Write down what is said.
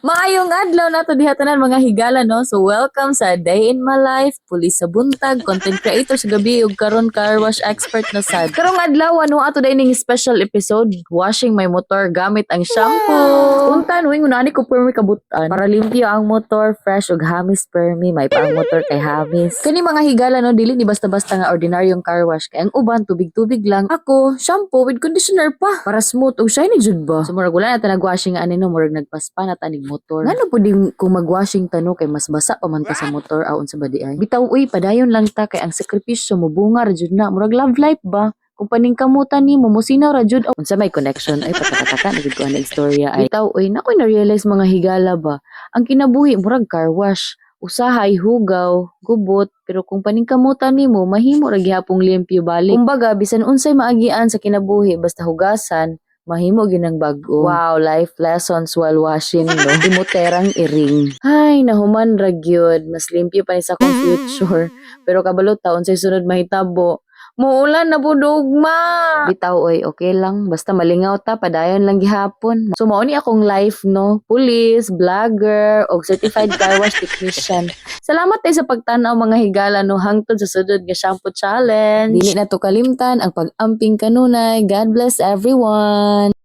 Maayong adlaw na to diha tanan mga higala no. So welcome sa Day in My Life, pulis sa buntag, content creator sa gabi ug karon car wash expert na sad. Karong adlaw ano ato dining special episode, washing my motor gamit ang shampoo. Untan wing unani ko permi kabutan para limpyo ang motor, fresh ug hamis permi may pa ang motor kay hamis. Kani mga higala no dili ni basta-basta nga ordinaryong car wash kay ang uban tubig-tubig lang. Ako shampoo with conditioner pa para smooth ug shiny jud ba. So murag wala na ta nag-washing ani no murag nagpaspa na tanig motor. Ngano pud kung mag-washing tano kay mas basa pa man ta sa motor aon sa badiay. Bitaw uy padayon lang ta kay ang sakripisyo mubunga ra jud na murag love life ba. Kung paningkamutan ni mo musinaw ra jud unsa may connection ay patakataka na gid ko ana istorya ay bitaw uy nakoy na realize mga higala ba ang kinabuhi murag car wash usahay hugaw gubot pero kung paningkamutan nimo mahimo ra gihapong limpyo balik kumbaga bisan unsay maagian sa kinabuhi basta hugasan mahimo ginang bag-o. Wow, life lessons while washing, no? Imuterang iring. Ay, nahuman ra gyud. Mas limpyo pa ni sa akong future. Pero kabalo taon sa sunod mahitabo. Muulan na budugma. Bitaw oy, okay lang. Basta malingaw ta, padayon lang gihapon. So mao ni akong life, no? Police, vlogger, og certified car wash technician. Salamat tayo sa pagtanaw mga higala no hangtod sa sudod nga shampoo challenge. Dili na to kalimtan ang pag-amping kanunay. God bless everyone.